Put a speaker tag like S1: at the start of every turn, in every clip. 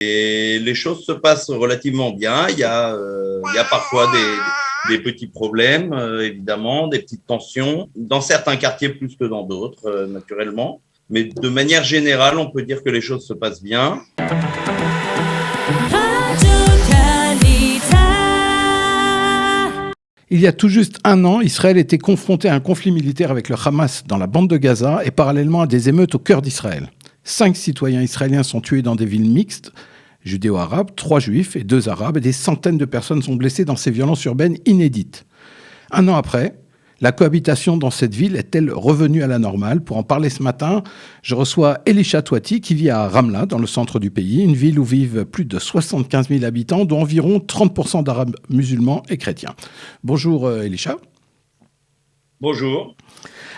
S1: Et les choses se passent relativement bien. Il y a parfois des petits problèmes, évidemment, des petites tensions, dans certains quartiers plus que dans d'autres, naturellement. Mais de manière générale, on peut dire que les choses se passent bien.
S2: Il y a tout juste un an, Israël était confronté à un conflit militaire avec le Hamas dans la bande de Gaza et parallèlement à des émeutes au cœur d'Israël. 5 citoyens israéliens sont tués dans des villes mixtes, judéo-arabes, 3 juifs et 2 arabes, et des centaines de personnes sont blessées dans ces violences urbaines inédites. Un an après, la cohabitation dans cette ville est-elle revenue à la normale? Pour en parler ce matin, je reçois Elisha Touati qui vit à Ramla, dans le centre du pays, une ville où vivent plus de 75 000 habitants, dont environ 30% d'Arabes musulmans et chrétiens. Bonjour Elisha.
S1: Bonjour.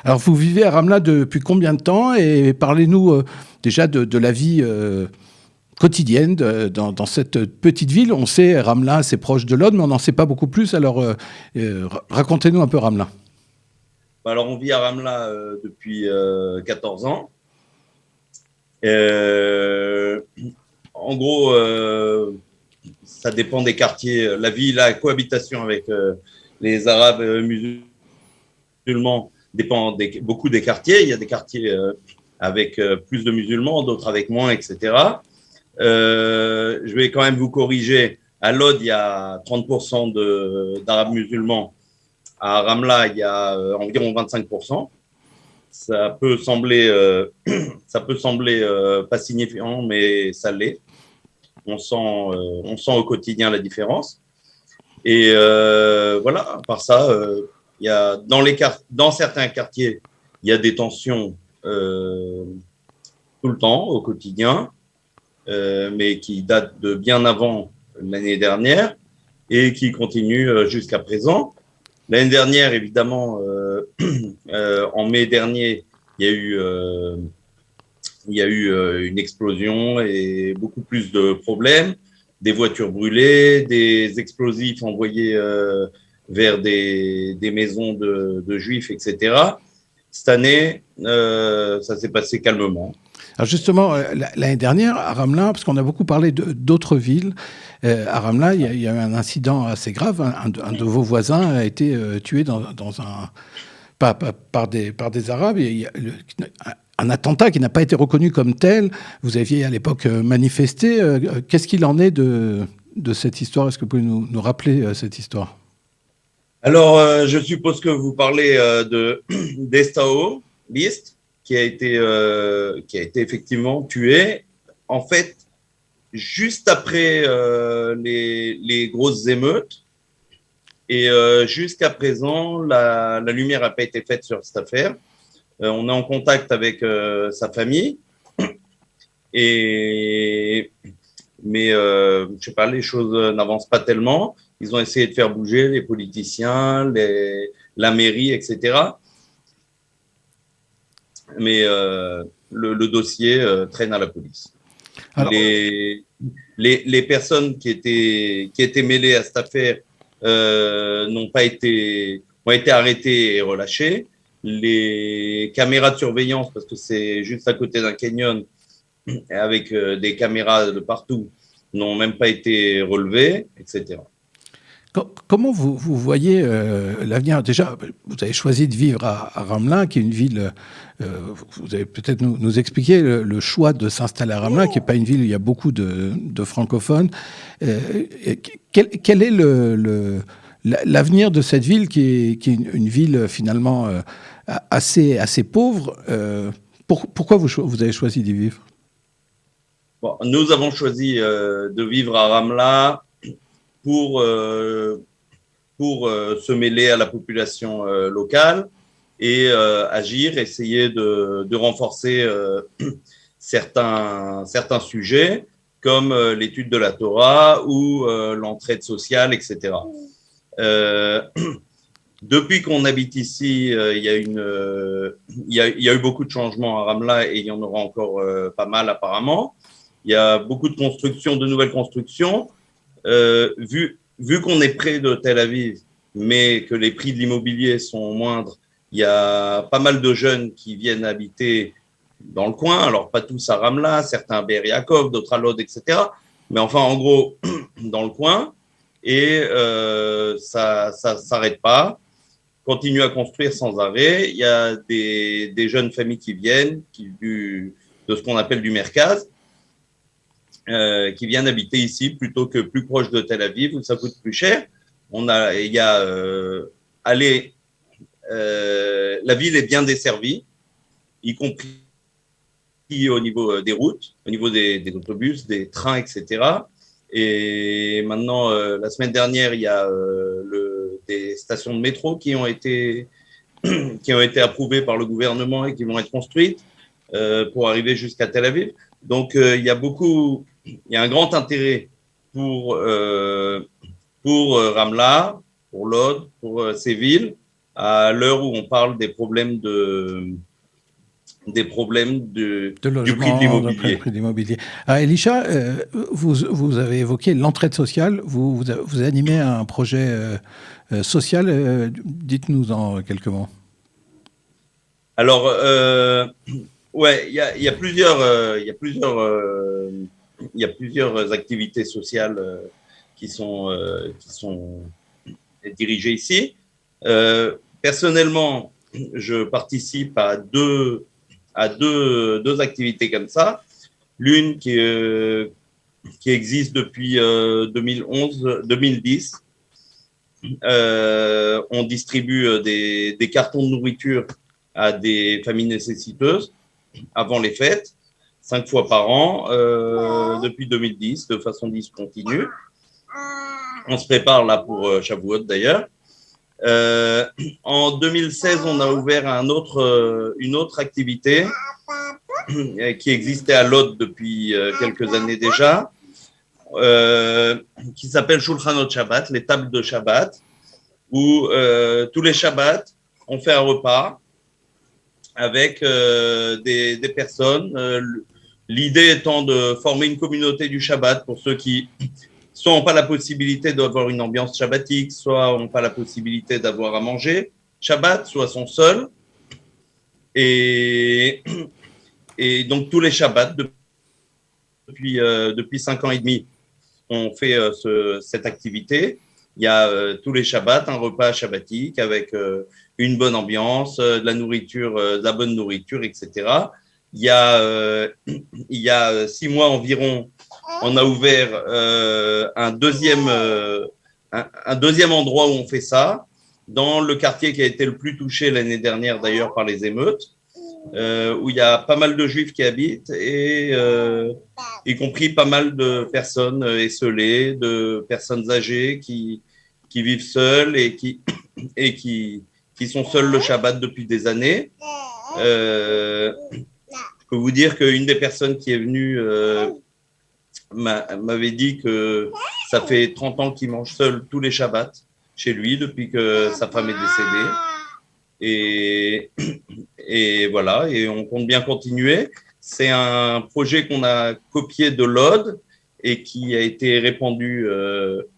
S2: Alors vous vivez à Ramla depuis combien de temps? Et parlez-nous déjà de la vie quotidienne dans cette petite ville. On sait Ramla, c'est proche de Lod, mais on n'en sait pas beaucoup plus. Alors racontez-nous un peu Ramla.
S1: Alors, on vit à Ramla depuis 14 ans. En gros, ça dépend des quartiers. La cohabitation avec les Arabes musulmans dépend beaucoup des quartiers. Il y a des quartiers avec plus de musulmans, d'autres avec moins, etc. Je vais quand même vous corriger. À Lod, il y a 30% d'Arabes musulmans. À Ramla, il y a environ 25%. Ça peut sembler pas signifiant, mais ça l'est. On sent au quotidien la différence. Et voilà, à part ça, il y a dans certains quartiers, il y a des tensions tout le temps, au quotidien, mais qui datent de bien avant l'année dernière et qui continuent jusqu'à présent. L'année dernière, évidemment, en mai dernier, il y a eu une explosion et beaucoup plus de problèmes, des voitures brûlées, des explosifs envoyés vers des maisons de juifs, etc. Cette année, ça s'est passé calmement.
S2: Alors justement, l'année dernière, à Ramla, parce qu'on a beaucoup parlé d'autres villes, à Ramla, il y a eu un incident assez grave. Un de vos voisins a été tué par des Arabes. Il y a un attentat qui n'a pas été reconnu comme tel. Vous aviez à l'époque manifesté. Qu'est-ce qu'il en est de cette histoire? Est-ce que vous pouvez nous rappeler cette histoire?
S1: Alors, je suppose que vous parlez d'Estao, List, qui a été effectivement tué. En fait, juste après les grosses émeutes, et jusqu'à présent, la lumière n'a pas été faite sur cette affaire. On est en contact avec sa famille, mais je ne sais pas, les choses n'avancent pas tellement. Ils ont essayé de faire bouger les politiciens, la mairie, etc. Mais le dossier traîne à la police. Alors, les personnes qui étaient mêlées à cette affaire ont été arrêtées et relâchées. Les caméras de surveillance, parce que c'est juste à côté d'un canyon avec des caméras de partout, n'ont même pas été relevées, etc.
S2: Comment vous voyez l'avenir? Déjà, vous avez choisi de vivre à Ramla, qui est une ville. Vous allez peut-être nous expliquer le choix de s'installer à Ramla, qui n'est pas une ville où il y a beaucoup de francophones. Quel est l'avenir de cette ville, qui est une ville finalement assez pauvre? Pourquoi vous avez choisi d'y vivre?
S1: Bon, nous avons choisi de vivre à Ramla pour se mêler à la population locale et agir, essayer de renforcer certains sujets comme l'étude de la Torah ou l'entraide sociale, etc. Depuis qu'on habite ici, il y a eu beaucoup de changements à Ramla et il y en aura encore pas mal apparemment. Il y a beaucoup de nouvelles constructions. Vu qu'on est près de Tel Aviv, mais que les prix de l'immobilier sont moindres, il y a pas mal de jeunes qui viennent habiter dans le coin. Alors, pas tous à Ramla, certains à Be'er Yaakov, d'autres à Lod, etc. mais enfin, en gros, dans le coin. Et ça ne s'arrête pas, continue à construire sans arrêt. Il y a des jeunes familles qui viennent de ce qu'on appelle du Merkaz, qui viennent habiter ici plutôt que plus proche de Tel Aviv où ça coûte plus cher. Il y a la ville est bien desservie, y compris au niveau des routes, au niveau des autobus, des trains, etc. Et maintenant, la semaine dernière, il y a des stations de métro qui ont été approuvées par le gouvernement et qui vont être construites pour arriver jusqu'à Tel Aviv. Donc, il y a un grand intérêt pour Ramla, pour Lod, pour ces villes, à l'heure où on parle des problèmes du prix de l'immobilier.
S2: Elisha, vous avez évoqué l'entraide sociale. Vous animez un projet social. Dites-nous en quelques mots.
S1: Alors, ouais, il y a plusieurs activités sociales qui sont dirigées ici. Personnellement, je participe à deux activités comme ça. L'une qui existe depuis 2010. On distribue des cartons de nourriture à des familles nécessiteuses avant les fêtes, 5 fois par an, depuis 2010, de façon discontinue. On se prépare là pour Shavuot d'ailleurs. En 2016, on a ouvert une autre activité qui existait à Lod depuis quelques années déjà, qui s'appelle Shulchanot Shabbat, les tables de Shabbat, où tous les Shabbats, on fait un repas avec des personnes. L'idée étant de former une communauté du Shabbat pour ceux qui soit n'ont pas la possibilité d'avoir une ambiance shabbatique, soit n'ont pas la possibilité d'avoir à manger Shabbat, soit sont seuls. Et donc, tous les Shabbats, depuis 5 ans et demi, on fait cette activité. Il y a tous les Shabbats un repas shabbatique avec une bonne ambiance, de la nourriture, de la bonne nourriture, etc. Il y a 6 mois environ, on a ouvert un deuxième endroit où on fait ça, dans le quartier qui a été le plus touché l'année dernière d'ailleurs par les émeutes, où il y a pas mal de juifs qui habitent, et y compris pas mal de personnes esseulées, de personnes âgées qui vivent seules et qui sont seules le Shabbat depuis des années. Je peux vous dire qu'une des personnes qui est venue m'avait dit que ça fait 30 ans qu'il mange seul tous les Shabbats chez lui depuis que sa femme est décédée. Et voilà, et on compte bien continuer. C'est un projet qu'on a copié de Lod et qui a été répandu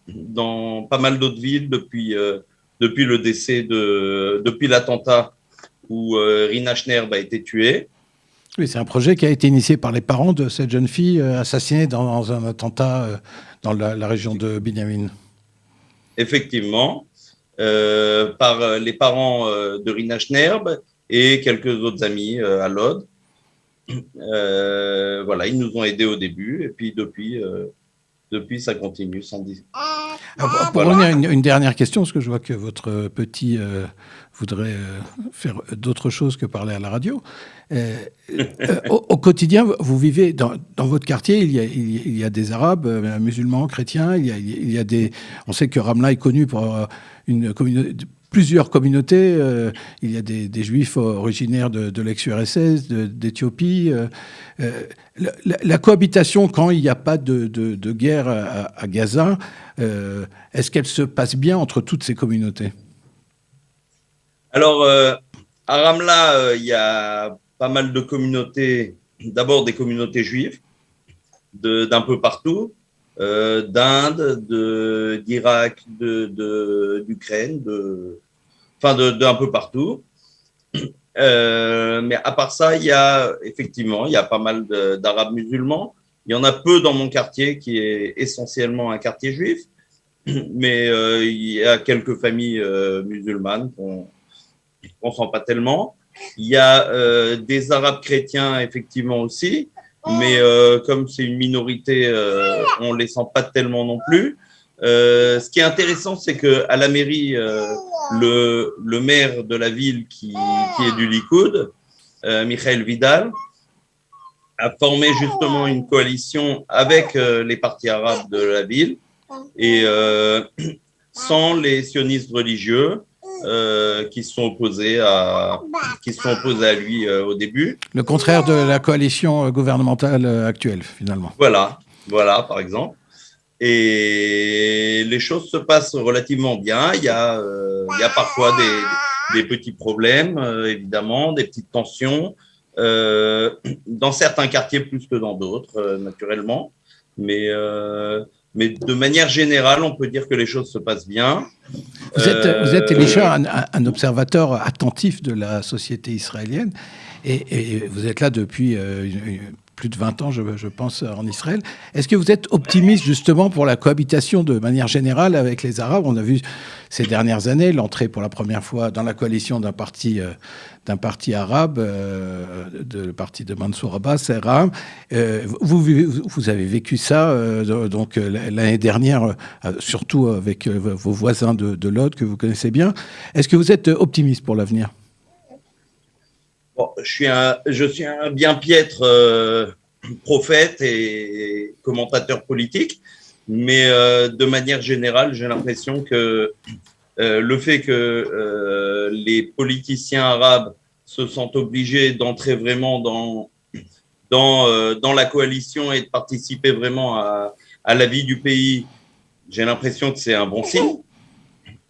S1: dans pas mal d'autres villes depuis le décès depuis l'attentat où Rina Schnerb a été tuée.
S2: Oui, c'est un projet qui a été initié par les parents de cette jeune fille assassinée dans un attentat dans la région de Binyamin.
S1: Effectivement, par les parents de Rina Schnerb et quelques autres amis à Lod. Voilà, ils nous ont aidés au début et puis depuis ça continue sans dire.
S2: Pour revenir à une dernière question, parce que je vois que votre petit voudrait faire d'autres choses que parler à la radio. Au quotidien, vous vivez dans votre quartier, il y a des Arabes, musulmans, chrétiens, on sait que Ramla est connu pour plusieurs communautés. Il y a des Juifs originaires de l'ex-URSS, d'Éthiopie. La cohabitation, quand il n'y a pas de guerre à Gaza, est-ce qu'elle se passe bien entre toutes ces communautés?
S1: Alors, à Ramla, il y a pas mal de communautés, d'abord des communautés juives d'un peu partout, d'Inde, d'Irak, d'Ukraine, d'un peu partout. Mais à part ça, il y a pas mal d'Arabes musulmans, Il y en a peu dans mon quartier, qui est essentiellement un quartier juif, mais il y a quelques familles musulmanes qu'on ne sent pas tellement. Il y a des Arabes chrétiens, effectivement, aussi, mais comme c'est une minorité, on ne les sent pas tellement non plus. Ce qui est intéressant, c'est qu'à la mairie, le maire de la ville qui est du Likoud, Michael Vidal, a formé justement une coalition avec les partis arabes de la ville et sans les sionistes religieux qui se sont opposés à lui au début.
S2: Le contraire de la coalition gouvernementale actuelle, finalement.
S1: Voilà, par exemple. Et les choses se passent relativement bien. Il y a parfois des petits problèmes, évidemment, des petites tensions, dans certains quartiers plus que dans d'autres, naturellement. Mais de manière générale, on peut dire que les choses se passent bien.
S2: Vous êtes Elisha, un observateur attentif de la société israélienne, et vous êtes là depuis plus de 20 ans, je pense, en Israël. Est-ce que vous êtes optimiste justement pour la cohabitation de manière générale avec les Arabes ? On a vu ces dernières années l'entrée pour la première fois dans la coalition d'un parti arabe, le parti de Mansour Abbas, Ram. Vous avez vécu ça donc l'année dernière, surtout avec vos voisins de l'Aude que vous connaissez bien. Est-ce que vous êtes optimiste pour l'avenir ?
S1: Bon, je suis un bien piètre prophète et commentateur politique, mais de manière générale, j'ai l'impression que le fait que les politiciens arabes se sentent obligés d'entrer vraiment dans la coalition et de participer vraiment à la vie du pays, j'ai l'impression que c'est un bon signe.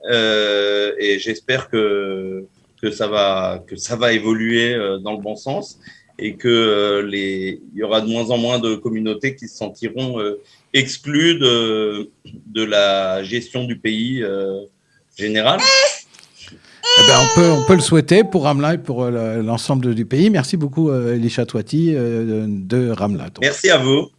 S1: Et j'espère que ça va évoluer dans le bon sens et que il y aura de moins en moins de communautés qui se sentiront exclues de la gestion du pays général.
S2: Eh ben, on peut le souhaiter pour Ramla et pour l'ensemble du pays. Merci beaucoup, Elisha Touati de Ramla.
S1: Merci à vous.